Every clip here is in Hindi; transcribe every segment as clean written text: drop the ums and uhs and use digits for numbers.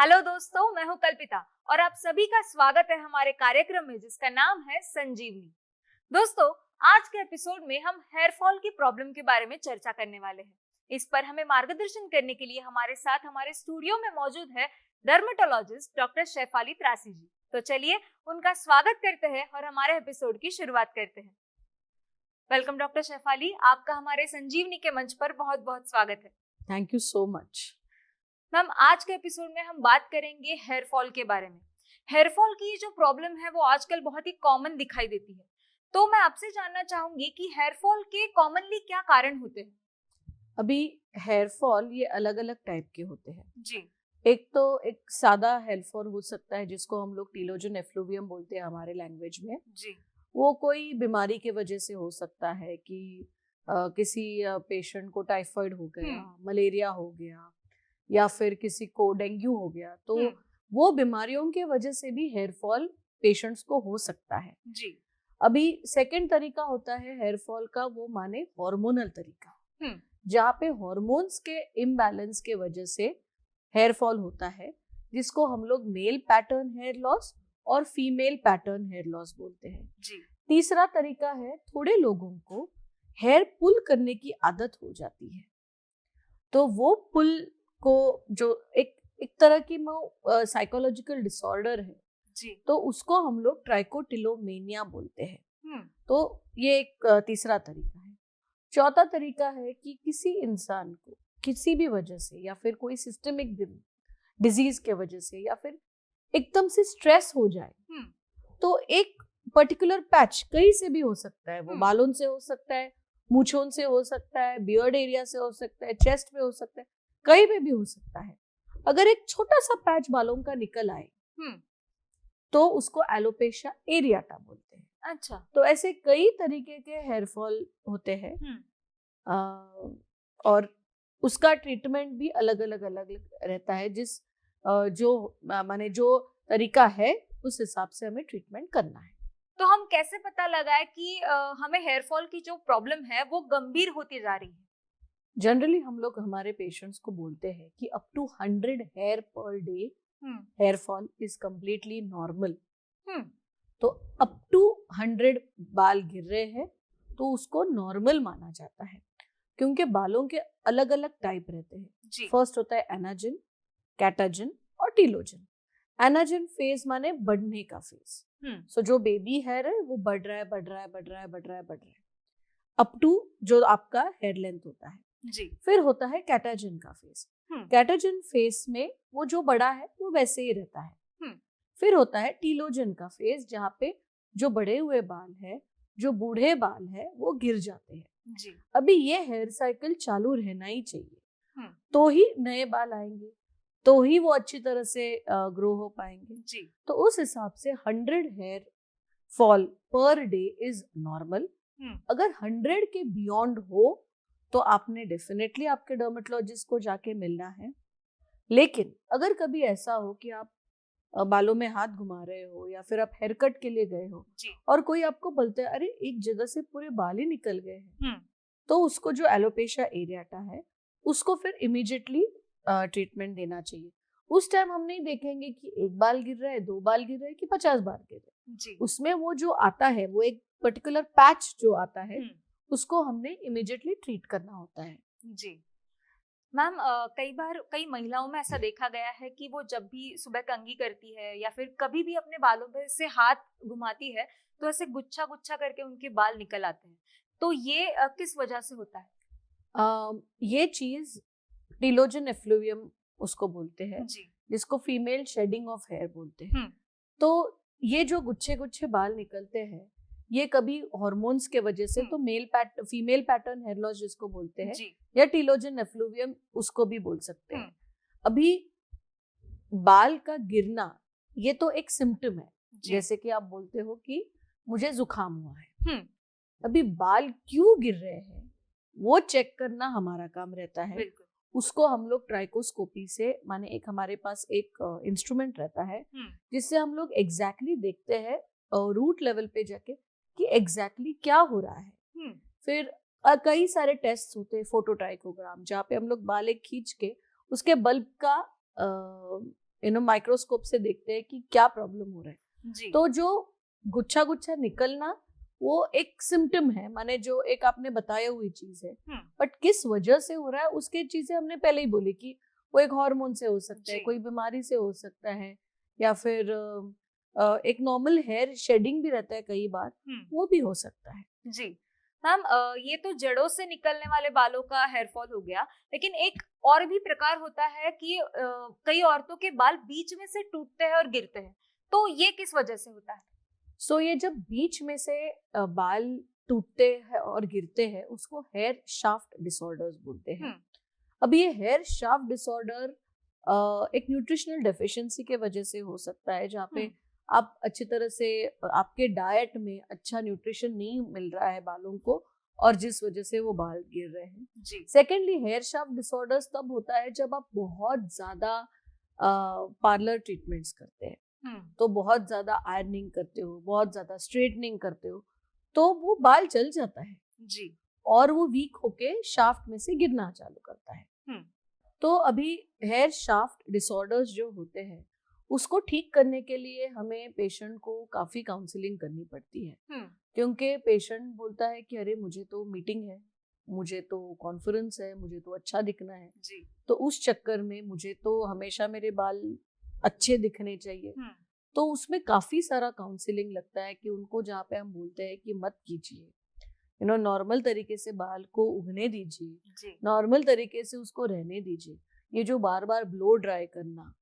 हेलो दोस्तों, मैं हूं कल्पिता और आप सभी का स्वागत है हमारे कार्यक्रम में जिसका नाम है संजीवनी। दोस्तों, आज के एपिसोड में हम हेयर फॉल की प्रॉब्लम के बारे में चर्चा करने वाले हैं। इस पर हमें मार्गदर्शन करने के लिए हमारे साथ हमारे स्टूडियो में मौजूद है डर्मेटोलॉजिस्ट डॉक्टर शेफाली त्रासी जी। तो चलिए उनका स्वागत करते हैं और हमारे एपिसोड की शुरुआत करते हैं। वेलकम डॉक्टर शेफाली, आपका हमारे संजीवनी के मंच पर बहुत बहुत स्वागत है। Thank you so much. Ma'am, आज के एपिसोड में हम बात करेंगे हेयर फॉल के बारे में। हेयर फॉल की जो प्रॉब्लम है वो आजकल बहुत ही कॉमन दिखाई देती है। तो मैं आपसे जानना चाहूंगी कि हेयर फॉल के कॉमनली क्या कारण होते हैं? अभी हेयर फॉल ये अलग अलग टाइप के होते हैं जी। एक तो एक सादा हेयर फॉल हो सकता है जिसको हम लोग टीलोजन एफ्लुवियम बोलते हैं हमारे लैंग्वेज में। जी। वो कोई बीमारी के वजह से हो सकता है कि किसी पेशेंट को टाइफाइड हो गया, मलेरिया हो गया, या फिर किसी को डेंगू हो गया, तो वो बीमारियों के वजह से भी हेयर फॉल पेशेंट्स को हो सकता है। जी। अभी सेकंड तरीका होता है हेयर फॉल का, वो माने हार्मोनल तरीका, जहाँ पे हॉर्मोन्स के इम्बैलेंस के वजह से हेयर फॉल होता है, जिसको हम लोग मेल पैटर्न हेयर लॉस और फीमेल पैटर्न हेयर लॉस बोलते हैं। जी। तीसरा तरीका है, थोड़े लोगों को हेयर पुल करने की आदत हो जाती है, तो वो पुल को जो एक तरह की साइकोलॉजिकल डिसऑर्डर है, जी। तो उसको हम लोग ट्राइकोटिलोमेनिया बोलते हैं। तो ये एक तीसरा तरीका है। चौथा तरीका है कि किसी इंसान को किसी भी वजह से, या फिर कोई सिस्टमिक डिजीज के वजह से, या फिर एकदम से स्ट्रेस हो जाए, तो एक पर्टिकुलर पैच कहीं से भी हो सकता है। वो बालों से हो सकता है, मूंछों से हो सकता है, बियर्ड एरिया से हो सकता है, चेस्ट पे हो सकता है, कहीं पे भी हो सकता है। अगर एक छोटा सा पैच बालों का निकल आए तो उसको एलोपेशिया एरियाटा बोलते हैं। अच्छा। तो ऐसे कई तरीके के हेयर फॉल होते हैं, और उसका ट्रीटमेंट भी अलग अलग रहता है। माने जो तरीका है उस हिसाब से हमें ट्रीटमेंट करना है। तो हम कैसे पता लगाए कि हमें हेयर फॉल की जो प्रॉब्लम है वो गंभीर होती जा रही है? जनरली हम लोग हमारे पेशेंट्स को बोलते हैं कि up to 100 hair per day hair fall is completely normal. तो अप टू 100 बाल गिर रहे हैं तो उसको नॉर्मल माना जाता है, क्योंकि बालों के अलग अलग टाइप रहते हैं। फर्स्ट होता है एनाजिन, कैटाजिन और टीलोजन। एनाजिन फेज माने बढ़ने का फेज। सो जो बेबी हेयर है वो बढ़ रहा है, बढ़ रहा है, बढ़ रहा है, बढ़ रहा है, बढ़ रहा है, अप टू जो आपका हेयर लेंथ होता है। जी। फिर होता है कैटाजिन का फेज। कैटाजिन फेज में वो जो बड़ा है वो वैसे ही रहता है। फिर होता है टीलोजन का फेज, जहाँ पे जो बड़े हुए बाल है, जो बूढ़े बाल है, वो गिर जाते हैं। जी। अभी ये हेयर साइकिल चालू रहना ही चाहिए, तो ही नए बाल आएंगे, तो ही वो अच्छी तरह से ग्रो हो पाएंगे। जी। तो उस हिसाब से 100 hair fall per day is normal. अगर 100 के बियॉन्ड हो तो आपने डेफिनेटली आपके डर्मेटोलॉजिस्ट को जाके मिलना है। लेकिन अगर कभी ऐसा हो कि आप बालों में हाथ घुमा रहे हो, या फिर आप हेयर कट के लिए गए हो और कोई आपको बोलता है अरे एक जगह से पूरे बाल ही निकल गए हैं, तो उसको जो एलोपेशिया एरियाटा है उसको फिर इमीडिएटली ट्रीटमेंट देना चाहिए। उस टाइम हम नहीं देखेंगे कि एक बाल गिर रहा है, 2 बाल गिर रहा है कि 50 बाल गिर रहे हैं। उसमें वो जो आता है, वो एक पर्टिकुलर पैच जो आता है, उसको हमने इमीडिएटली ट्रीट करना होता है। जी। मैम, कई बार कई महिलाओं में ऐसा देखा गया है कि वो जब भी सुबह कंघी करती है या फिर कभी भी अपने बालों पे से हाथ घुमाती है तो ऐसे गुच्छा गुच्छा करके उनके बाल निकल आते हैं। तो ये किस वजह से होता है? ये चीज टीलोजन एफ्लुवियम उसको बोलते हैं, जी। जिसको फीमेल शेडिंग ऑफ हेयर बोलते हैं। तो ये जो गुच्छे गुच्छे बाल निकलते हैं, ये कभी हॉर्मोन्स के वजह से, तो फीमेल पैटर्न हेयर लॉस जिसको बोलते हैं, या टीलोजन एफ्लुवियम उसको भी बोल सकते हैं। अभी बाल का गिरना ये तो एक सिम्टम है, जैसे कि आप बोलते हो कि मुझे जुकाम हुआ है। अभी बाल क्यों गिर रहे हैं वो चेक करना हमारा काम रहता है। उसको हम लोग ट्राइकोस्कोपी से, माने एक हमारे पास एक इंस्ट्रूमेंट रहता है जिससे हम लोग एग्जैक्टली देखते हैं रूट लेवल पे जाके कि एग्जैक्टली क्या हो रहा है। फिर कई सारे टेस्ट होते हैं, फोटोट्राइकोग्राम, जहाँ पे हम लोग बाल एक खींच के उसके बल्ब का माइक्रोस्कोप से देखते हैं कि क्या प्रॉब्लम हो रहा है। जी। तो जो गुच्छा गुच्छा निकलना वो एक सिम्टम है, माने जो एक आपने बताया हुई चीज है, बट किस वजह से हो रहा है उसके चीजें हमने पहले ही बोली कि वो एक हार्मोन से हो सकता है, कोई बीमारी से हो सकता है, या फिर एक नॉर्मल हेयर शेडिंग भी रहता है कई बार, वो भी हो सकता है। जी मैम, ये तो जड़ों से निकलने वाले बालों का हेयर फॉल हो गया, लेकिन एक और भी प्रकार होता है कि कई औरतों के बाल बीच में से टूटते हैं और गिरते हैं, तो ये किस वजह से होता है? सो ये जब बीच में से बाल टूटते हैं और गिरते हैं उसको हेयर शाफ्ट डिसऑर्डर्स बोलते हैं। अब ये हेयर शाफ्ट डिसऑर्डर एक न्यूट्रिशनल डेफिशिएंसी के वजह से हो सकता है, जहाँ पे आप अच्छी तरह से आपके डाइट में अच्छा न्यूट्रिशन नहीं मिल रहा है बालों को, और जिस वजह से वो बाल गिर रहे हैं। सेकेंडली हेयर शाफ्ट डिसऑर्डर्स तब होता है जब आप बहुत ज्यादा पार्लर ट्रीटमेंट्स करते हैं, तो बहुत ज्यादा आयरनिंग करते हो, बहुत ज्यादा स्ट्रेटनिंग करते हो, तो वो बाल जल जाता है जी, और वो वीक होके शाफ्ट में से गिरना चालू करता है। तो अभी हेयर शाफ्ट डिसऑर्डर्स जो होते हैं उसको ठीक करने के लिए हमें पेशेंट को काफी काउंसलिंग करनी पड़ती है, क्योंकि पेशेंट बोलता है कि अरे मुझे तो मीटिंग है, मुझे तो कॉन्फ्रेंस है, मुझे तो अच्छा दिखना है जी। तो उस चक्कर में मुझे तो हमेशा मेरे बाल अच्छे दिखने चाहिए, तो उसमें काफी सारा काउंसलिंग लगता है कि उनको जहाँ पे हम बोलते हैं कि मत कीजिए, नॉर्मल तरीके से बाल को उगने दीजिए, नॉर्मल तरीके से उसको रहने दीजिए। ये जो बार बार ब्लो ड्राई करना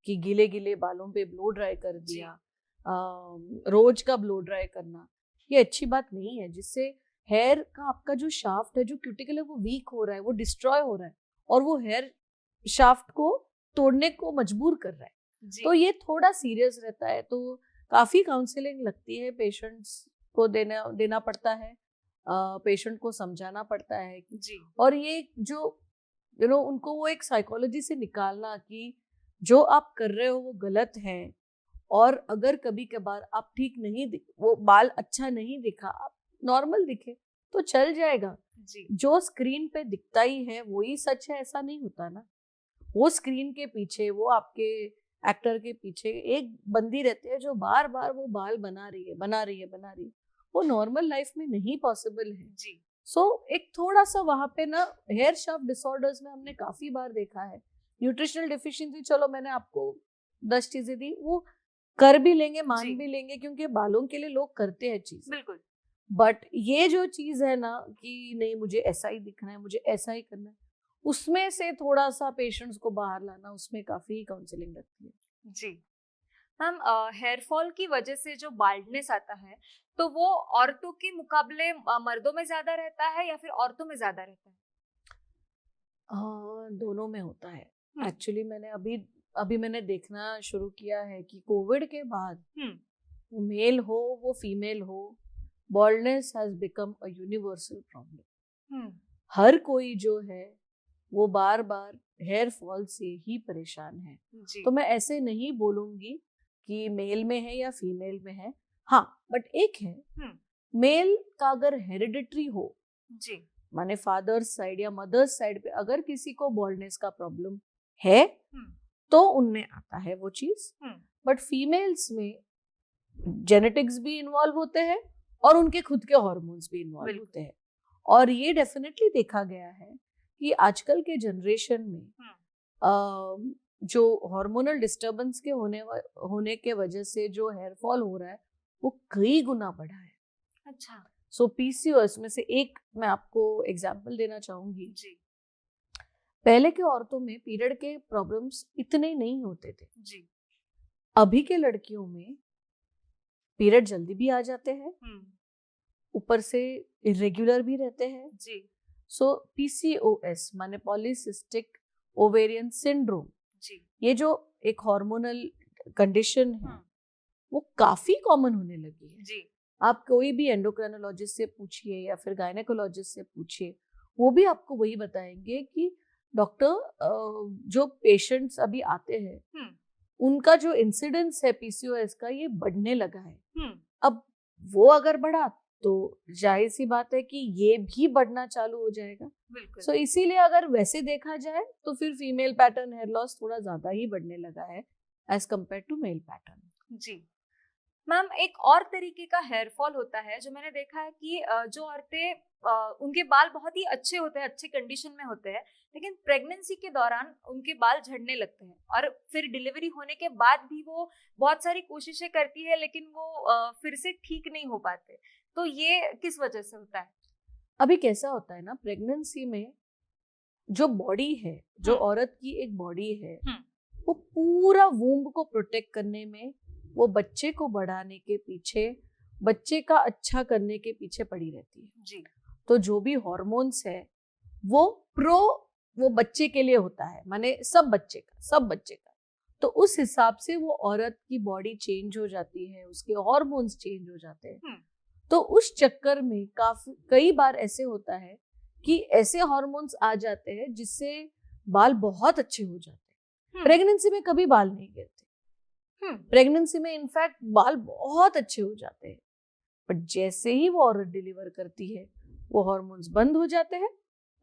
कि गीले गीले बालों पे ब्लो ड्राई कर दिया, रोज का ब्लो ड्राई करना, ये अच्छी बात नहीं है, जिससे हेयर का आपका जो शाफ्ट है, जो क्यूटिकल है, वो वीक हो रहा है, वो डिस्ट्रॉय हो रहा है और वो हेयर शाफ्ट को तोड़ने को मजबूर कर रहा है। तो ये थोड़ा सीरियस रहता है, तो काफी काउंसलिंग लगती है, पेशेंट्स को देना पड़ता है, पेशेंट को समझाना पड़ता है कि और ये जो उनको वो एक साइकोलॉजी से निकालना कि जो आप कर रहे हो वो गलत है, और अगर कभी कभार आप ठीक नहीं वो बाल अच्छा नहीं दिखा, आप नॉर्मल दिखे तो चल जाएगा जी। जो स्क्रीन पे दिखता ही है वही सच है ऐसा नहीं होता ना, वो स्क्रीन के पीछे, वो आपके एक्टर के पीछे एक बंदी रहती है जो बार बार वो बाल बना रही है, वो नॉर्मल लाइफ में नहीं पॉसिबल है जी। सो एक थोड़ा सा वहां पे ना हेयर शाफ्ट डिसऑर्डर्स में हमने काफी बार देखा है, न्यूट्रिशनल डेफिशिएंसी, चलो मैंने आपको 10 चीजें दी, वो कर भी लेंगे, मान भी लेंगे, क्योंकि बालों के लिए लोग करते हैं चीज, बिल्कुल। बट ये जो चीज है ना कि नहीं मुझे ऐसा ही दिखना है, मुझे ऐसा ही करना है, उसमें से थोड़ा सा पेशेंट्स को बाहर लाना, उसमें काफी काउंसलिंग लगती है जी। मैम, हेयर फॉल की वजह से जो बाल्डनेस आता है तो वो औरतों के मुकाबले मर्दों में ज्यादा रहता है या फिर औरतों में ज्यादा रहता है? दोनों में होता है एक्चुअली। मैंने अभी मैंने देखना शुरू किया है कि कोविड के बाद वो मेल हो वो फीमेल हो, baldness has become a universal problem. हर कोई जो है वो बार बार हेयर फॉल से ही परेशान है। तो मैं ऐसे नहीं बोलूंगी कि मेल में है या फीमेल में है, हाँ, बट एक है मेल का अगर हेरिडिटरी हो जी, माने फादर्स साइड या मदर्स साइड पे अगर किसी को बॉल्डनेस का प्रॉब्लम है तो उनमें आता है वो चीज, बट फीमेल्स में जेनेटिक्स भी इन्वॉल्व होते हैं और उनके खुद के हार्मोन्स भी इन्वॉल्व होते हैं, और ये डेफिनेटली देखा गया है कि आजकल के जनरेशन में जो हार्मोनल डिस्टर्बेंस के होने के वजह से जो हेयर फॉल हो रहा है वो कई गुना बढ़ा है। अच्छा। सो पीसीओएस में से एक मैं आपको एग्जांपल देना चाहूंगी जी। पहले के औरतों में पीरियड के प्रॉब्लम्स इतने नहीं होते थे जी। अभी के लड़कियों में पीरियड जल्दी भी आ जाते हैं, ऊपर से इरेगुलर भी रहते हैं जी। सो पीसीओएस माने पॉलीसिस्टिक ओवेरियन सिंड्रोम जी, ये जो एक हार्मोनल कंडीशन है वो काफी कॉमन होने लगी है जी। आप कोई भी एंडोक्राइनोलॉजिस्ट से पूछिए या फिर गायनेकोलॉजिस्ट से पूछिए, वो भी आपको वही बताएंगे कि डॉक्टर जो पेशेंट्स अभी आते हैं उनका जो इंसिडेंस है पीसीओएस का ये बढ़ने लगा है। अब वो अगर बढ़ा तो जाहिर सी बात है कि ये भी बढ़ना चालू हो जाएगा। सो इसीलिए अगर वैसे देखा जाए तो फिर फीमेल पैटर्न हेयर लॉस थोड़ा ज्यादा ही बढ़ने लगा है as compared to male pattern. जी मैम, एक और तरीके का हेयर फॉल होता है जो मैंने देखा है कि जो औरतें उनके बाल बहुत ही अच्छे होते हैं, अच्छे कंडीशन में होते हैं, लेकिन प्रेगनेंसी के दौरान उनके बाल झड़ने लगते हैं और फिर डिलीवरी होने के बाद भी वो बहुत सारी कोशिशें करती है लेकिन वो फिर से ठीक नहीं हो पाते। तो ये किस वजह से होता है? अभी कैसा होता है ना, प्रेगनेंसी में जो बॉडी है, जो औरत की एक बॉडी है, वो पूरा वूम्ब को प्रोटेक्ट करने में, वो बच्चे को बढ़ाने के पीछे, बच्चे का अच्छा करने के पीछे पड़ी रहती है जी। तो जो भी हॉर्मोन्स है वो बच्चे के लिए होता है, माने सब बच्चे का। तो उस हिसाब से वो औरत की बॉडी चेंज हो जाती है, उसके हॉर्मोन्स चेंज हो जाते हैं। तो उस चक्कर में कई बार ऐसे होता है कि ऐसे हॉर्मोन्स आ जाते हैं जिससे बाल बहुत अच्छे हो जाते हैं। प्रेगनेंसी में कभी बाल नहीं गिरते, प्रेगनेंसी में इनफैक्ट बाल बहुत अच्छे हो जाते हैं, बट जैसे ही वो औरत डिलीवर करती है वो हॉर्मोन्स बंद हो जाते हैं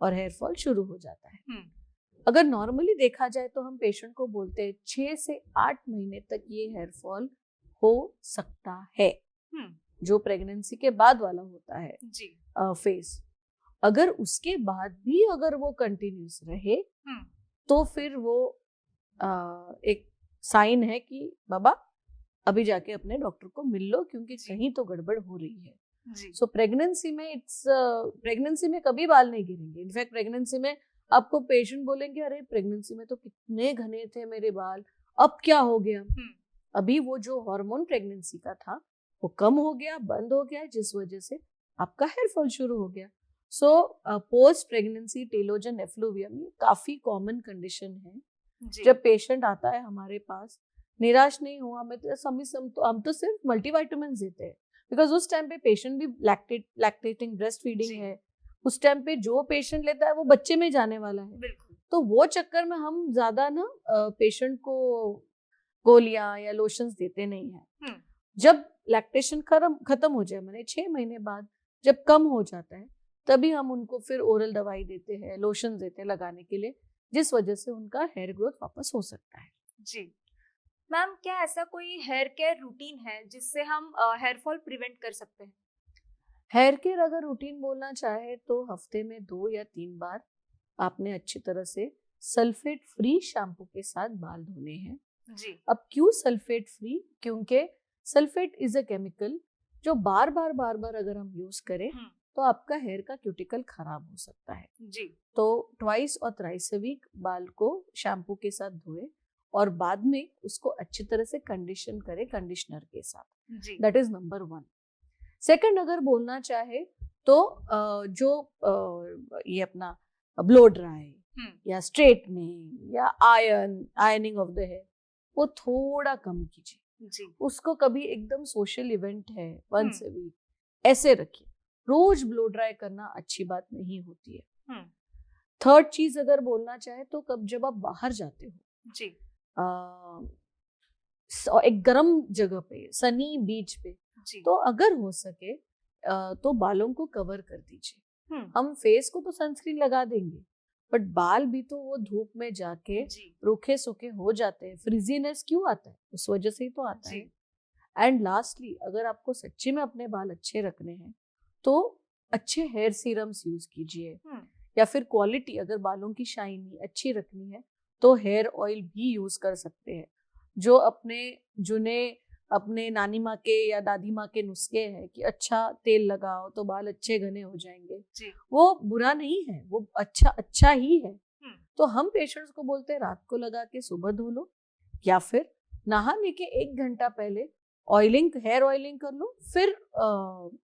और हेयर फॉल शुरू हो जाता है। अगर नॉर्मली देखा जाए तो हम पेशेंट को बोलते हैं 6 से 8 महीने तक ये हेयर फॉल हो सकता है, जो प्रेगनेंसी के बाद वाला होता है जी। फेज। अगर उसके बाद भी अगर वो कंटिन्यूस रहे तो फिर वो एक साइन है कि बाबा अभी जाके अपने डॉक्टर को मिल लो, क्योंकि कहीं तो गड़बड़ हो रही है। सो प्रेगनेंसी में कभी बाल नहीं गिरेंगे। इनफैक्ट प्रेगनेंसी में आपको पेशेंट बोलेंगे अरे प्रेगनेंसी में तो कितने घने थे मेरे बाल, अब क्या हो गया? अभी वो जो हार्मोन प्रेगनेंसी का था वो कम हो गया, बंद हो गया, जिस वजह से आपका हेयर फॉल शुरू हो गया। So post pregnancy telogen effluvium ये काफी कॉमन कंडीशन है। जब पेशेंट आता है हमारे पास, निराश नहीं हुआ, हम तो सिर्फ मल्टीविटामिन देते हैं, बिकॉज उस टाइम पे पेशेंट भी लैक्टेटिंग ब्रेस्ट फीडिंग है, उस टाइम पे जो पेशेंट लेता है वो बच्चे में जाने वाला है। तो वो चक्कर में हम ज्यादा ना पेशेंट को गोलियां या लोशंस देते नहीं है। जब लैक्टेशन खत्म हो जाए, माने 6 महीने बाद जब कम हो जाता है, तभी हम उनको फिर ओरल दवाई देते हैं, लोशन देते हैं लगाने के लिए, जिस वजह से उनका हेयर ग्रोथ वापस हो सकता है। जी मैम, क्या ऐसा कोई हेयर केयर रूटीन है जिससे हम हेयर फॉल प्रिवेंट कर सकते हैं? हेयर केयर अगर रूटीन बोलना चाहे तो हफ्ते में 2 या 3 बार आपने अच्छी तरह से सल्फेट फ्री शैम्पू के साथ बाल धोने हैं। जी। अब क्यों सल्फेट फ्री? क्योंकि सल्फेट इज अ केमिकल जो बार बार अगर हम यूज करें तो आपका हेयर का क्यूटिकल खराब हो सकता है। जी। तो ट्वाइस और थ्राइस अ वीक बाल को शैम्पू के साथ धोए और बाद में उसको अच्छी तरह से कंडीशन करें कंडीशनर के साथ। That is number 1। सेकंड अगर बोलना चाहे तो जो ये अपना ब्लो ड्राई या स्ट्रेटनिंग या आयनिंग ऑफ द हेयर वो थोड़ा कम कीजिए। उसको कभी एकदम सोशल इवेंट है वंस अ वीक ऐसे रखिए। रोज ब्लो ड्राई करना अच्छी बात नहीं होती है। थर्ड चीज अगर बोलना चाहे तो जब आप बाहर जाते हो जी, एक गर्म जगह पे, सनी बीच पे, तो अगर हो सके तो बालों को कवर कर दीजिए। हम फेस को तो सनस्क्रीन लगा देंगे, बट बाल भी तो वो धूप में जाके रूखे सूखे हो जाते हैं। फ्रिजीनेस क्यों आता है? उस वजह से ही तो आता है। एंड लास्टली, अगर आपको सच्ची में अपने बाल अच्छे रखने हैं तो अच्छे हेयर सीरम्स यूज कीजिए, या फिर क्वालिटी, अगर बालों की शाइनी अच्छी रखनी है तो हेयर ऑयल भी यूज कर सकते हैं। जो अपने नानी माँ के या दादी माँ के नुस्खे हैं कि अच्छा तेल लगाओ तो बाल अच्छे घने हो जाएंगे, वो बुरा नहीं है, वो अच्छा ही है। तो हम पेशेंट्स को बोलते हैं रात को लगा के सुबह धो लो, या फिर नहाने के 1 घंटा पहले हेयर ऑयलिंग कर लो, फिर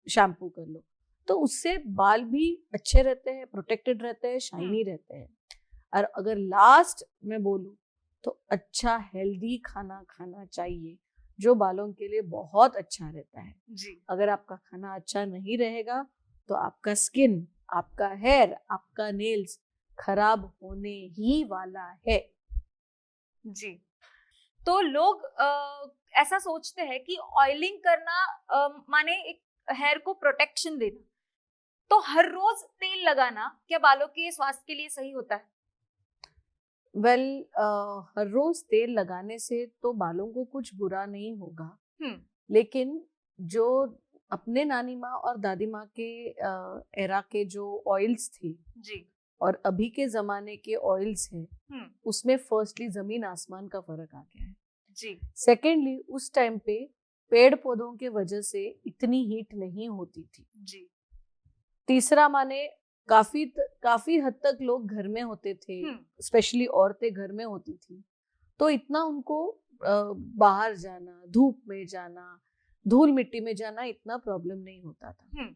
शैम्पू कर लो। तो उससे बाल भी अच्छे रहते हैं, प्रोटेक्टेड रहते हैं, शाइनी रहते हैं। और अगर लास्ट में बोलूं तो अच्छा हेल्दी खाना खाना चाहिए जो बालों के लिए बहुत अच्छा रहता है। अगर आपका खाना अच्छा नहीं रहेगा तो आपका स्किन, आपका हेयर, आपका नेल्स खराब होने ही वाला है। जी, तो लोग ऐसा सोचते हैं कि ऑयलिंग करना माने एक हेयर को प्रोटेक्शन देना, तो हर रोज तेल लगाना क्या बालों के स्वास्थ्य के लिए सही होता है? वेल हर रोज तेल लगाने से तो बालों को कुछ बुरा नहीं होगा, लेकिन जो अपने नानी माँ और दादी माँ के एरा के जो ऑयल्स थे जी और अभी के जमाने के ऑयल्स हैं, उसमें फर्स्टली जमीन आसमान का फर्क आ गया है जी। सेकेंडली उस टाइम पे पेड़ पौधों के वजह से इतनी हीट नहीं होती थी जी। तीसरा माने काफी हद तक लोग घर में होते थे, स्पेशली औरतें घर में होती थी, तो इतना उनको बाहर जाना, धूप में जाना, धूल मिट्टी में जाना इतना प्रॉब्लम नहीं होता था।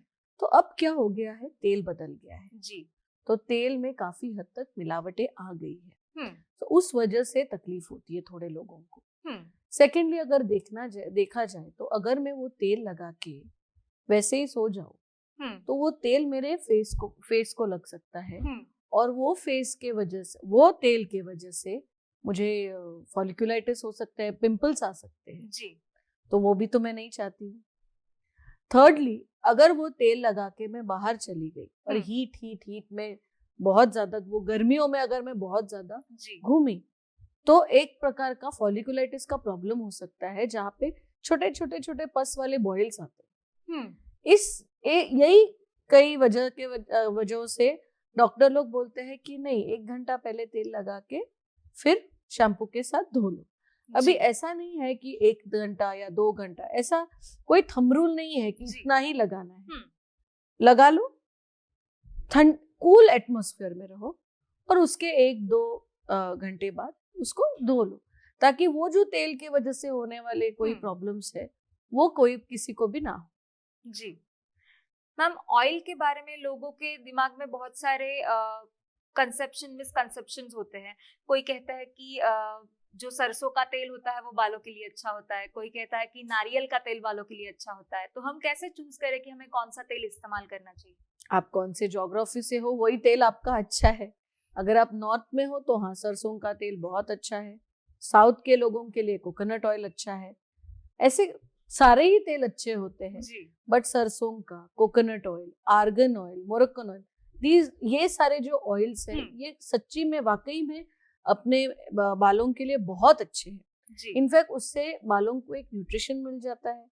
तो अब क्या हो गया है, तेल बदल गया है जी। तो तेल में काफी हद तक मिलावटें आ गई है, तो उस वजह से तकलीफ होती है थोड़े लोगों को। सेकेंडली अगर देखा जाए तो अगर मैं वो तेल लगा के वैसे ही सो जाऊं तो वो तेल मेरे फेस को लग सकता है और वो तेल के वजह से मुझे फॉलिकुलाइटिस हो सकता है, पिंपल्स आ सकते हैं जी। तो वो भी तो मैं नहीं चाहती हूँ। थर्डली अगर वो तेल लगा के मैं बाहर चली गई और हीट में बहुत ज्यादा, वो गर्मियों में अगर मैं बहुत ज्यादा घूमी तो एक प्रकार का फॉलिकुलाइटिस का प्रॉब्लम हो सकता है जहाँ पे छोटे छोटे पस वाले बॉयल्स आते हैं। यही कई वजहों से डॉक्टर लोग बोलते हैं कि नहीं, 1 घंटा पहले तेल लगा के फिर शैम्पू के साथ धो लो। अभी ऐसा नहीं है कि 1 घंटा या 2 घंटा, ऐसा कोई थंब रूल नहीं है कि इतना ही लगाना है। लगा लो, कूल एटमॉस्फेयर में रहो और उसके 1-2 घंटे बाद उसको धो लो, ताकि वो जो तेल की वजह से होने वाले कोई प्रॉब्लम्स है वो कोई किसी को भी ना हो। जी मैम, ऑयल के बारे में लोगों के दिमाग में बहुत सारे मिसकंसेप्शंस होते हैं। कोई कहता है कि जो सरसों का तेल होता है वो बालों के लिए अच्छा होता है, कोई कहता है कि नारियल का तेल बालों के लिए अच्छा होता है। तो हम कैसे चूज करें कि हमें कौन सा तेल इस्तेमाल करना चाहिए? आप कौन से ज्योग्राफी से हो वही तेल आपका अच्छा है। अगर आप नॉर्थ में हो तो हाँ, सरसों का तेल बहुत अच्छा है। साउथ के लोगों के लिए कोकोनट ऑयल अच्छा है। ऐसे सारे ही तेल अच्छे होते हैं, बट सरसों का, coconut oil, argan oil, Moroccan oil, ये सारे जो ऑयल्स हैं ये सच्ची में वाकई में अपने बालों के लिए बहुत अच्छे हैं। इनफैक्ट उससे बालों को एक न्यूट्रिशन मिल जाता है,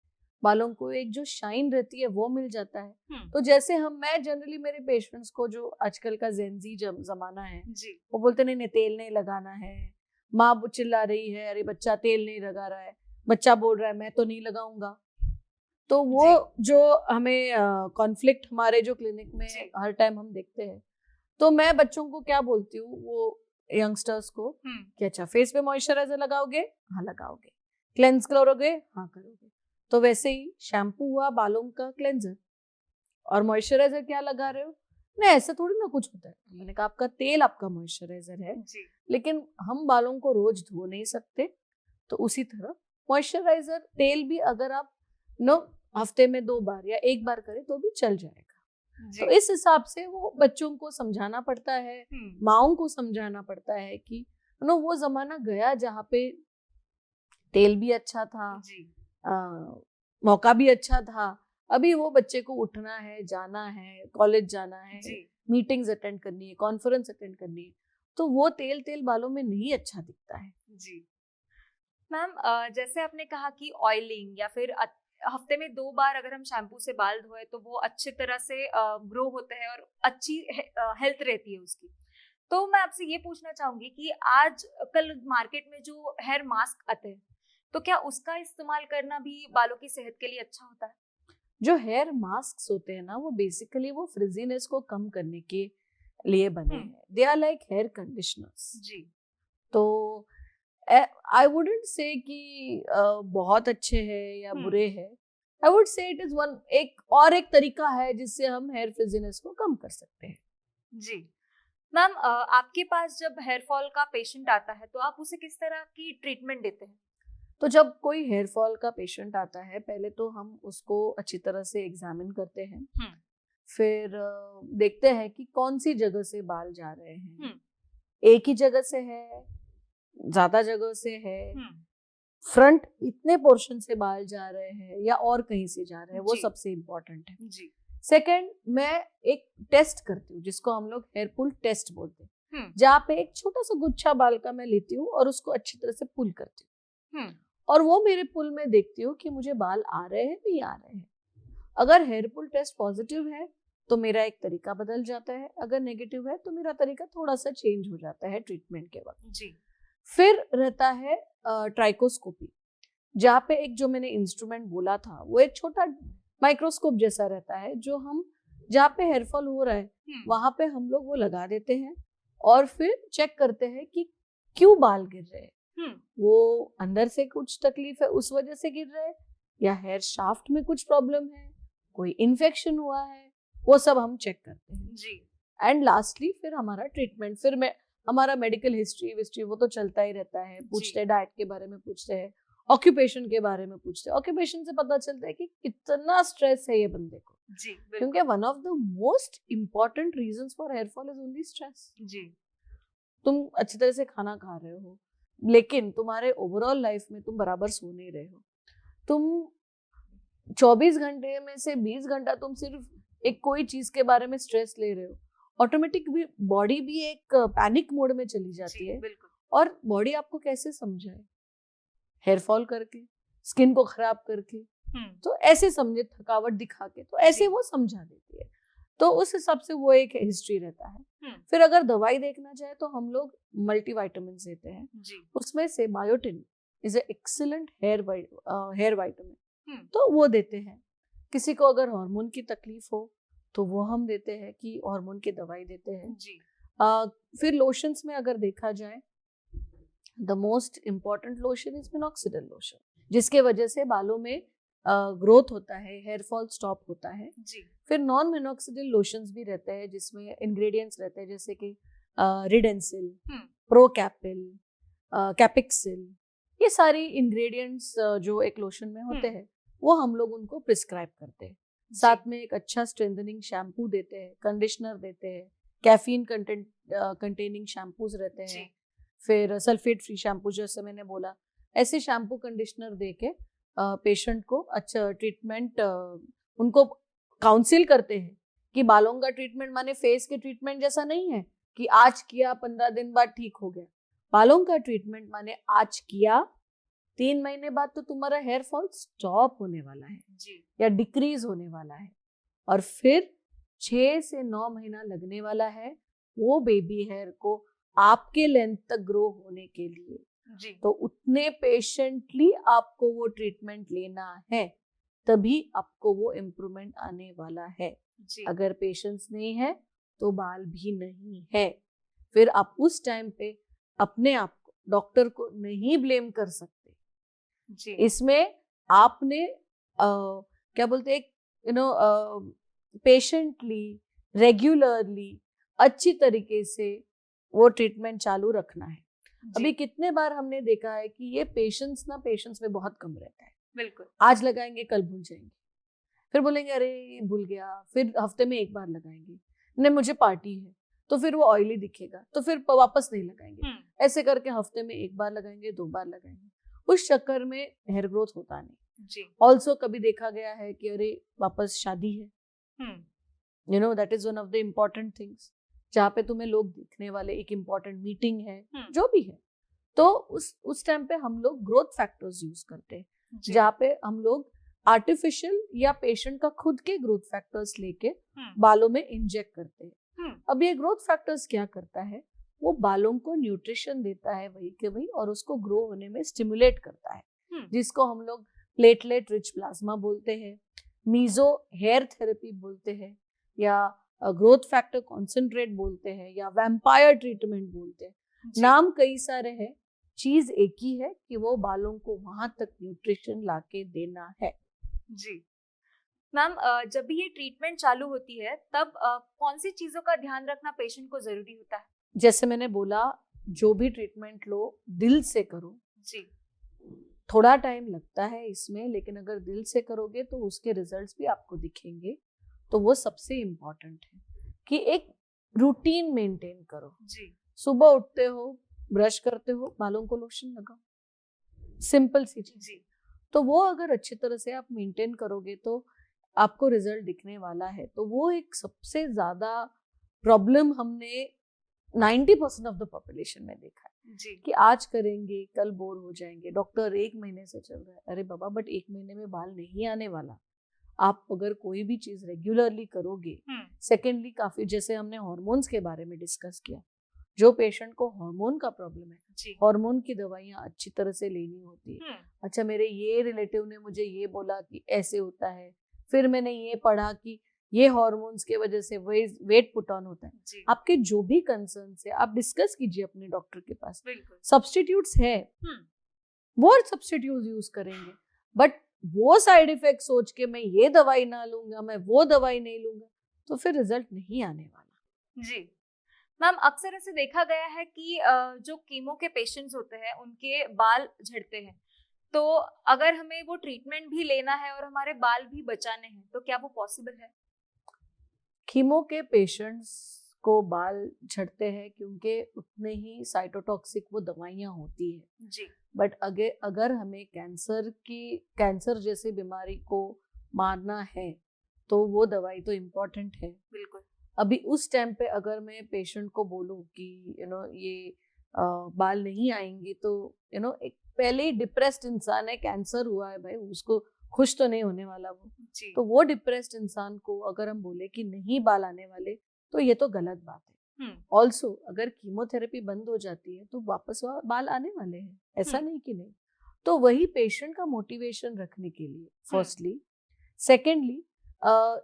बालों को एक जो शाइन रहती है वो मिल जाता है। तो जैसे मैं जनरली मेरे पेशेंट्स को, जो आजकल का जेनजी जमाना है, वो बोलते नहीं तेल नहीं लगाना है, माँ चिल्ला रही है अरे बच्चा तेल नहीं लगा रहा है, बच्चा बोल रहा है मैं तो नहीं लगाऊंगा। तो वो जो हमें कॉन्फ्लिक्ट हमारे जो क्लिनिक में हर टाइम हम देखते हैं, तो मैं बच्चों को क्या बोलती हूँ, वो यंगस्टर्स को, कि अच्छा फेस पे मॉइस्चराइजर लगाओगे? हाँ लगाओगे। क्लेंस करोगे? हाँ करोगे। तो वैसे ही शैम्पू हुआ बालों का क्लेंजर, और मॉइस्चराइजर क्या लगा रहे हो? नहीं, ऐसा थोड़ी ना कुछ होता है। मैंने कहा आपका तेल आपका मॉइस्चराइजर है, लेकिन हम बालों को रोज धो नहीं सकते। तो उसी तरह मॉइस्चराइजर तेल भी अगर आप हफ्ते में 2 बार या 1 बार करें तो भी चल जाएगा। तो इस हिसाब से वो बच्चों को समझाना पड़ता है, माओं को समझाना पड़ता है कि वो जमाना गया जहाँ पे तेल भी अच्छा था, मौका भी अच्छा था। अभी वो बच्चे को उठना है, जाना है, कॉलेज जाना है, मीटिंग्स अटेंड करनी है, कॉन्फ्रेंस अटेंड करनी है, तो वो तेल बालों में नहीं अच्छा दिखता है। जी मैम, जैसे आपने कहा कि ऑयलिंग या फिर हफ्ते में 2 बार अगर हम शैम्पू से बाल धोए तो वो अच्छी तरह से ग्रो होते हैं और अच्छी हेल्थ रहती है उसकी। तो मैं आपसे ये पूछना चाहूंगी कि आज कल मार्केट में जो हेयर मास्क आते हैं, तो क्या उसका इस्तेमाल करना भी बालों की सेहत के लिए अच्छा होता है? जो हेयर मास्क होते हैं ना, वो बेसिकली वो फ्रिजीनेस को कम करने के लिए बने हैं। They are like hair conditioners. जी। तो आई वुडंट से कि बहुत अच्छे हैं या बुरे हैं। I would say it is एक तरीका है जिससे हम हेयर फ्रिजीनेस को कम कर सकते हैं। जी मैम, आपके पास जब हेयर फॉल का पेशेंट आता है तो आप उसे किस तरह की ट्रीटमेंट देते हैं? तो जब कोई हेयर फॉल का पेशेंट आता है, पहले तो हम उसको अच्छी तरह से एग्जामिन करते हैं, फिर देखते हैं कि कौन सी जगह से बाल जा रहे हैं, एक ही जगह से है, ज्यादा जगह से है, फ्रंट इतने पोर्शन से बाल जा रहे हैं या और कहीं से जा रहे हैं, वो सबसे इम्पोर्टेंट है। सेकंड, मैं एक टेस्ट करती हूँ जिसको हम लोग हेयर पुल टेस्ट बोलते हैं। जहाँ पे एक छोटा सा गुच्छा बाल का मैं लेती हूँ और उसको अच्छी तरह से पुल करती हूँ, और वो मेरे पुल में देखती हूँ कि मुझे बाल आ रहे हैं नहीं आ रहे हैं। अगर हेयर पुल टेस्ट पॉजिटिव है तो मेरा एक तरीका बदल जाता है, अगर नेगेटिव है तो मेरा तरीका थोड़ा सा चेंज हो जाता है ट्रीटमेंट के वक्त जी। फिर रहता है ट्राइकोस्कोपी, जहाँ पे एक जो मैंने इंस्ट्रूमेंट बोला था वो एक छोटा माइक्रोस्कोप जैसा रहता है, जो हम जहाँ पे हेयरफॉल हो रहा है वहां पे हम लोग वो लगा देते हैं और फिर चेक करते हैं कि क्यों बाल गिर रहे हैं। वो अंदर से कुछ तकलीफ है उस वजह से गिर रहे हैं, या हेयर शाफ्ट में कुछ प्रॉब्लम है, कोई इन्फेक्शन हुआ है, वो सब हम चेक करते हैं जी। एंड लास्टली फिर हमारा ट्रीटमेंट, फिर हमारा मेडिकल हिस्ट्री वो तो चलता ही रहता है, पूछते हैं डाइट के बारे में, पूछते हैं ऑक्यूपेशन के बारे में, पूछते हैं ऑक्यूपेशन से पता चलता है कि कितना स्ट्रेस है ये बंदे को जी। क्योंकि one of the most important reasons for hair fall is only stress जी। तुम अच्छी तरह से खाना खा रहे हो लेकिन तुम्हारे ओवरऑल लाइफ में तुम बराबर सो नहीं रहे हो, तुम 24 घंटे में से 20 घंटा तुम सिर्फ एक कोई चीज के बारे में स्ट्रेस ले रहे हो, ऑटोमेटिक भी बॉडी भी एक पैनिक मोड में चली जाती है। और बॉडी आपको कैसे समझाए, हेयर फॉल करके, स्किन को खराब करके, तो ऐसे समझे, थकावट दिखा के, तो ऐसे वो समझा देती है। तो उस हिसाब से वो एक हिस्ट्री रहता है। फिर अगर दवाई देखना चाहे तो हम लोग मल्टीविटामिन देते हैं, उसमें से biotin is a excellent hair vitamin, तो वो देते हैं। किसी को अगर हार्मोन की तकलीफ हो तो वो हम देते हैं कि हार्मोन की दवाई देते हैं जी। फिर लोशंस में अगर देखा जाए, the most important lotion is minoxidil lotion, जिसके वजह से बालों में ग्रोथ होता है, हेयर फॉल स्टॉप होता है जी। फिर नॉन मिनॉक्सिडिल लोशंस भी रहते हैं जिसमें इंग्रेडिएंट्स रहते हैं जैसे कि रिडेंसिल, प्रोकैपिल, कैपिक्सिल, ये सारी इंग्रेडिएंट्स जो एक लोशन में होते हैं वो हम लोग उनको प्रिस्क्राइब करते हैं। साथ में एक अच्छा स्ट्रेंथनिंग शैम्पू देते हैं, कंडीशनर देते हैं, कैफीन कंटेनिंग शैम्पूज रहते हैं, फिर सल्फेट फ्री शैम्पू जैसे मैंने बोला, ऐसे शैम्पू कंडीशनर दे के पेशेंट को अच्छा ट्रीटमेंट, उनको काउंसिल करते हैं कि बालों का ट्रीटमेंट माने फेस के ट्रीटमेंट जैसा नहीं है कि आज किया 15 दिन बाद ठीक हो गया। बालों का ट्रीटमेंट माने आज किया 3 महीने बाद तो तुम्हारा हेयर फॉल स्टॉप होने वाला है जी। या डिक्रीज होने वाला है, और फिर 6 से 9 महीना लगने वाला है वो बेबी हेयर को आपके लेंथ तक ग्रो होने के लिए जी। तो उतने पेशेंटली आपको वो ट्रीटमेंट लेना है, तभी आपको वो इम्प्रूवमेंट आने वाला है जी। अगर पेशेंस नहीं है तो बाल भी नहीं है। फिर आप उस टाइम पे अपने आप को, डॉक्टर को नहीं ब्लेम कर सकते जी। इसमें आपने क्या बोलते हैं, पेशेंटली, रेगुलरली, अच्छी तरीके से वो ट्रीटमेंट चालू रखना है। अभी कितने बार हमने देखा है कि ये पेशेंस में बहुत कम रहता है। बिल्कुल, आज लगाएंगे कल भूल जाएंगे, फिर बोलेंगे अरे भूल गया, फिर हफ्ते में एक बार लगाएंगे, नहीं मुझे पार्टी है, तो फिर वो ऑयली दिखेगा तो फिर वापस नहीं लगाएंगे, ऐसे करके हफ्ते में एक बार लगाएंगे, 2 बार लगाएंगे, उस चक्कर में हेयर ग्रोथ होता नहीं जी। ऑल्सो कभी देखा गया है कि अरे वापस शादी है, that is one of the important things, जहाँ पे तुम्हें लोग दिखने वाले, एक इम्पोर्टेंट मीटिंग है, जो भी है, तो उस टाइम पे हम लोग ग्रोथ फैक्टर्स यूज करते हैं, जहाँ पे हम लोग आर्टिफिशियल या पेशेंट का खुद के ग्रोथ फैक्टर्स लेके बालों में इंजेक्ट करते हैं। अब ये ग्रोथ फैक्टर्स क्या करता है, वो बालों को न्यूट्रिशन देता है वही के वही, और उसको ग्रो होने में स्टिमुलेट करता है, जिसको हम लोग प्लेटलेट रिच प्लाज्मा बोलते हैं, मीजो हेयर थेरेपी बोलते हैं, या ग्रोथ फैक्टर कॉन्सेंट्रेट बोलते हैं, या वैम्पायर ट्रीटमेंट बोलते हैं। नाम कई सारे हैं, चीज एक ही है कि वो बालों को वहां तक न्यूट्रिशन लाके देना है जी। मैम, जब भी ये ट्रीटमेंट चालू होती है तब कौन सी चीजों का ध्यान रखना पेशेंट को जरूरी होता है? जैसे मैंने बोला, जो भी ट्रीटमेंट लो दिल से करो जी। थोड़ा टाइम लगता है इसमें, लेकिन अगर दिल से करोगे तो उसके रिजल्ट्स भी आपको दिखेंगे। तो वो सबसे इम्पोर्टेंट है कि एक रूटीन मेंटेन करो जी। सुबह उठते हो, ब्रश करते हो, बालों को लोशन लगाओ, सिंपल सी चीज जी। तो वो अगर अच्छी तरह से आप मेंटेन करोगे तो आपको रिजल्ट दिखने वाला है। तो वो एक सबसे ज्यादा प्रॉब्लम हमने 90% ऑफ द पॉपुलेशन में देखा है जी। कि आज करेंगे कल बोर हो जाएंगे, डॉक्टर 1 महीने से चल रहा है। अरे बाबा, बट 1 महीने में बाल नहीं आने वाला। आप अगर कोई भी चीज रेगुलरली करोगे। सेकेंडली, काफी जैसे हमने हार्मोन्स के बारे में डिस्कस किया, जो पेशेंट को हार्मोन का प्रॉब्लम है, हार्मोन की दवाइयाँ अच्छी तरह से लेनी होती है। अच्छा, मेरे ये रिलेटिव ने मुझे ये बोला कि ऐसे होता है, फिर मैंने ये पढ़ा कि ये हार्मोन्स के वजह से वेट पुट ऑन होता है। आपके जो भी कंसर्न है आप डिस्कस कीजिए अपने डॉक्टर के पास। सब्स्टिट्यूट्स है, वो सब्स्टिट्यूट यूज करेंगे, बट वो साइड इफेक्ट सोच के मैं ये दवाई ना लूंगा, मैं वो दवाई नहीं लूंगा, तो फिर रिजल्ट नहीं आने वाला। जी मैम, अक्सर ऐसे देखा गया है कि जो कीमो के पेशेंट्स होते हैं उनके बाल झड़ते हैं, तो अगर हमें वो ट्रीटमेंट भी लेना है और हमारे बाल भी बचाने हैं तो क्या वो पॉसिबल है? कीमो के पेशेंट्स को बाल झड़ते हैं क्योंकि उतने ही साइटोटॉक्सिक वो दवाइयाँ होती है जी। बट अगर हमें कैंसर जैसी बीमारी को मारना है तो वो दवाई तो इम्पोर्टेंट है। बिल्कुल। अभी उस टाइम पे अगर मैं पेशेंट को बोलूँ कि ये बाल नहीं आएंगे तो एक पहले ही डिप्रेस्ड इंसान है, कैंसर हुआ है भाई, उसको खुश तो नहीं होने वाला वो जी। तो वो डिप्रेस्ड इंसान को अगर हम बोले कि नहीं बाल आने वाले तो ये तो गलत बात है। ऑल्सो अगर कीमोथेरेपी बंद हो जाती है तो वापस बाल आने वाले हैं, ऐसा नहीं कि नहीं। तो वही पेशेंट का मोटिवेशन रखने के लिए फर्स्टली, सेकेंडली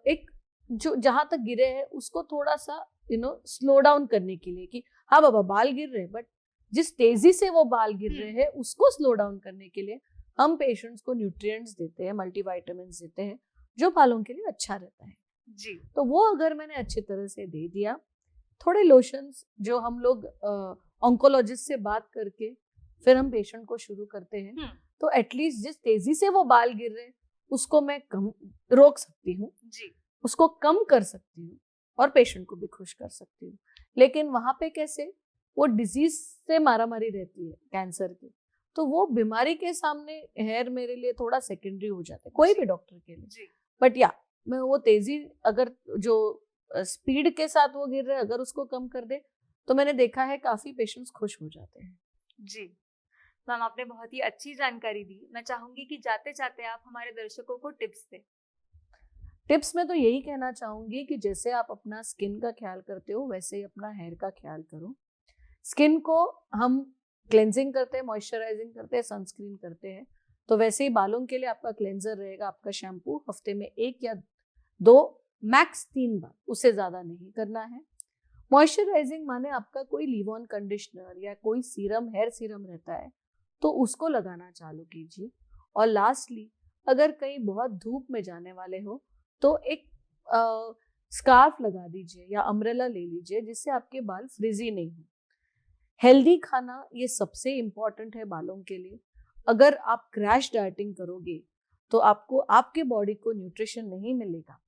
एक जो जहां तक गिरे हैं उसको थोड़ा सा स्लो डाउन करने के लिए कि हाँ बाबा बाल गिर रहे हैं, बट जिस तेजी से वो बाल गिर रहे हैं उसको स्लो डाउन करने के लिए हम पेशेंट्स को न्यूट्रिएंट्स देते हैं, मल्टीविटामिन्स देते हैं, जो बालों के लिए अच्छा रहता है जी। तो वो अगर मैंने अच्छी तरह से दे दिया, थोड़े लोशंस जो हम लोग ऑन्कोलॉजिस्ट से बात करके फिर हम पेशेंट को शुरू करते हैं, तो एटलीस्ट जिस तेजी से वो बाल गिर रहे हैं उसको मैं कम रोक सकती हूँ जी, उसको कम कर सकती हूँ और पेशेंट को भी खुश कर सकती हूँ। लेकिन वहां पे कैसे वो डिजीज से मारामारी रहती है कैंसर की, तो वो बीमारी के सामने हेयर मेरे लिए थोड़ा सेकेंडरी हो जाता है कोई भी डॉक्टर के लिए। बट या मैं वो तेजी अगर जो स्पीड के साथ वो गिर रहे अगर उसको कम कर दे तो मैंने देखा है काफी पेशेंट्स खुश हो जाते हैं जी। मैम, आपने बहुत ही अच्छी जानकारी दी। मैं चाहूंगी कि जाते जाते आप हमारे दर्शकों को टिप्स दें। टिप्स में तो यही कहना चाहूंगी कि जैसे आप अपना स्किन का ख्याल करते हो वैसे ही अपना हेयर का ख्याल करो। स्किन को हम क्लेंजिंग करते हैं, मॉइस्चराइजिंग करते हैं, सनस्क्रीन करते हैं, तो वैसे ही बालों के लिए आपका क्लेंजर रहेगा, आपका शैम्पू हफ्ते में 1 या 2 मैक्स 3 बार, उससे ज्यादा नहीं करना है। मॉइस्चराइजिंग माने आपका कोई लीव ऑन कंडीशनर या कोई सीरम, हेयर सीरम रहता है तो उसको लगाना चालू कीजिए। और लास्टली अगर कहीं बहुत धूप में जाने वाले हो तो एक स्कार्फ लगा दीजिए या अम्ब्रेला ले लीजिए जिससे आपके बाल फ्रिजी नहीं हो। हेल्दी खाना ये सबसे इम्पॉर्टेंट है बालों के लिए। अगर आप क्रैश डाइटिंग करोगे तो आपको आपके बॉडी को न्यूट्रिशन नहीं मिलेगा।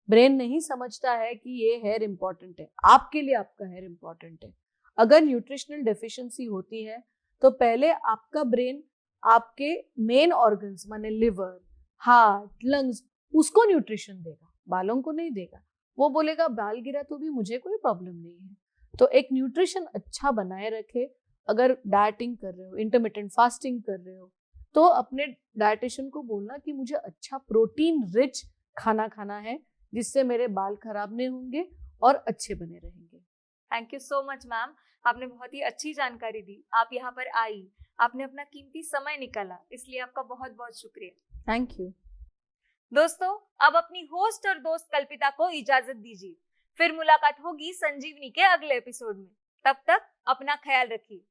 ब्रेन नहीं समझता है कि ये हेयर इम्पॉर्टेंट है, आपके लिए आपका हेयर इम्पॉर्टेंट है। अगर न्यूट्रिशनल डेफिशिएंसी होती है तो पहले आपका ब्रेन आपके मेन ऑर्गन्स माने लिवर, हार्ट, लंग्स उसको न्यूट्रिशन देगा, बालों को नहीं देगा। वो बोलेगा बाल गिरा तो भी मुझे कोई प्रॉब्लम नहीं है। तो एक न्यूट्रिशन अच्छा बनाए रखे। अगर डाइटिंग कर रहे हो, इंटरमिटेंट फास्टिंग कर रहे हो, तो अपने डाइटिशियन को बोलना कि मुझे अच्छा प्रोटीन रिच खाना खाना है जिससे मेरे बाल खराब नहीं होंगे और अच्छे बने रहेंगे। Thank you so much ma'am, आपने बहुत ही अच्छी जानकारी दी। आप यहाँ पर आई, आपने अपना कीमती समय निकाला, इसलिए आपका बहुत बहुत शुक्रिया। Thank you. दोस्तों, अब अपनी होस्ट और दोस्त कल्पिता को इजाजत दीजिए। फिर मुलाकात होगी संजीवनी के अगले एपिसोड में। तब तक अपना ख्याल रखिए।